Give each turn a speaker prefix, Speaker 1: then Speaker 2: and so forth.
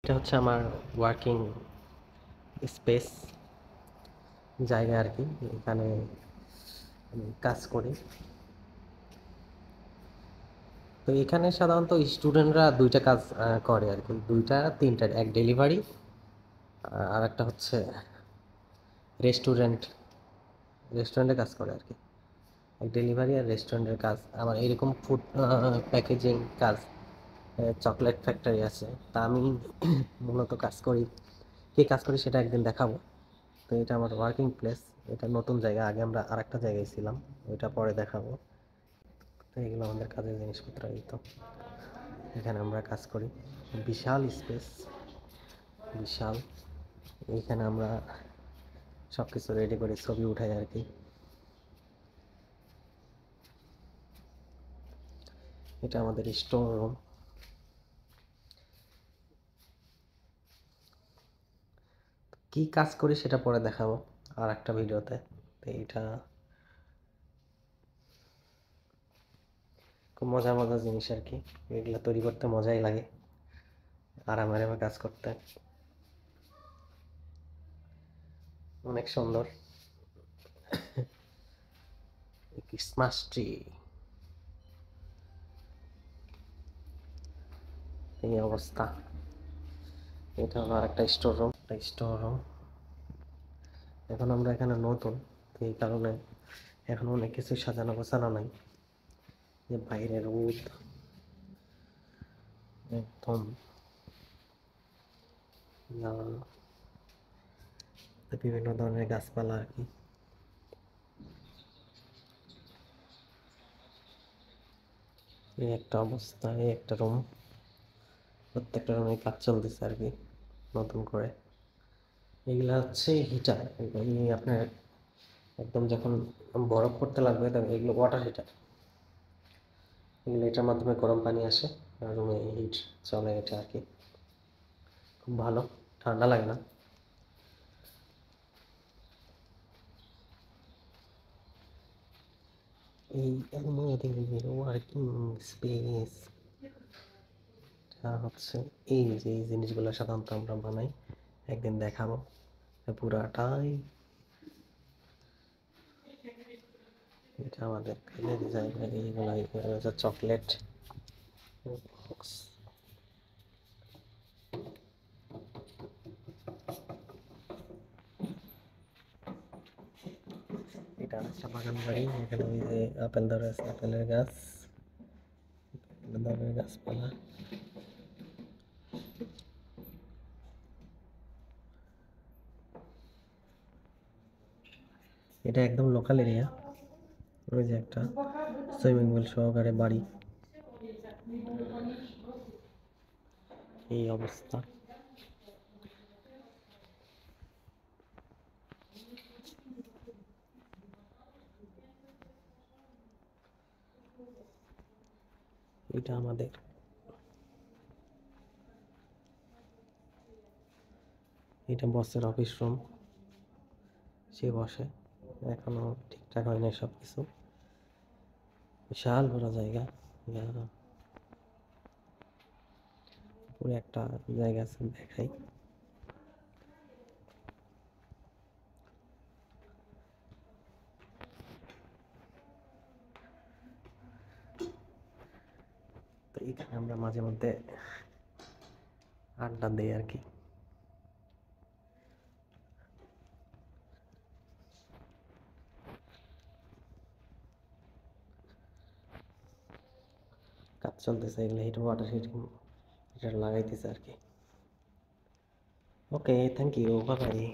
Speaker 1: এটা হচ্ছে আমার ওয়ার্কিং স্পেস জায়গা আর কি। এখানে আমি কাজ করি। তো এখানে সাধারণত স্টুডেন্টরা দুইটা কাজ করে আর কি, দুইটা তিনটা, এক ডেলিভারি আর একটা হচ্ছে রেস্টুরেন্টে কাজ করে আর কি। এক ডেলিভারি আর রেস্টুরেন্টের কাজ। আমার এরকম ফুড প্যাকেজিং কাজ, চকলেট ফ্যাক্টরি আছে, তা আমি মূলত কাজ করি। কী কাজ করি সেটা একদিন দেখাবো। তো এটা আমার ওয়ার্কিং প্লেস। এটা নতুন জায়গা, আগে আমরা আরেকটা জায়গায় ছিলাম, ওইটা পরে দেখাবো। তো এগুলো আমাদের কাজের জিনিসপত্র। এই তো এখানে আমরা কাজ করি। বিশাল স্পেস, বিশাল। এইখানে আমরা সব কিছু রেডি করে ছবি উঠাই আর কি। এটা আমাদের স্টোর রুম। কি কাজ করি সেটা পরে দেখাবো আর একটা ভিডিওতে। তো এইটা খুব মজার মজার জিনিস আর কি, এগুলো তৈরি করতে মজাই লাগে, আরামে আরামে কাজ করতে অনেক সুন্দর। ক্রিসমাস ট্রি, এই অবস্থা। এটা হলো আরেকটা স্টোর রুম। এখন আমরা এখানে নতুন, তো এই কারণে এখন অনেক কিছু সাজানো গোছানো নাই। যে বাইরে রোদ একদম, বিভিন্ন ধরনের গাছপালা আর কি। এই একটা অবস্থা, এই একটা রুম। প্রত্যেকটা রুমে কাজ চলতেছে আর কি নতুন করে। এগুলা হচ্ছে হিটার। আপনার একদম যখন বরফ পড়তে লাগবে তখন এগুলো ওয়াটার হিটার। এগুলো এটার মাধ্যমে গরম পানি আসে আর রুমে হিট চলে, এটা আর কি। খুব ভালো, ঠান্ডা লাগে না। এই আমাদের ওয়ার্কিং স্পেস হচ্ছে এই যে এই জিনিসগুলো সাধারণত আমরা বানাই, একদিন দেখাবো। পুরাটাই এটা আমাদের কাজের জায়গা। এইগুলো হচ্ছে চকলেট বক্স। এটা একটা বাগান বাড়ি। এখানে ওই যে আপেল ধরে আছে, আপেলের গাছ, ধরনের গাছপালা। এটা একদম লোকাল এরিয়া। ওই যে একটা সুইমিং পুল সহকারে বাড়ি, এই অবস্থা। এটা আমাদের এটা বসের অফিস রুম, সে বসে। এখনো ঠিকঠাক হয় না সব কিছু। বিশাল বড় জায়গা, পুরো একটা জায়গা আছে, দেখাই। তো এখানে আমরা মাঝে মধ্যে আড্ডা দেই আর কি। কাজ চলতেছে, এগুলো হিট ওয়াটার হিটিং এটা লাগাইতেছে আর কি। ওকে, থ্যাংক ইউ, বাই বাই।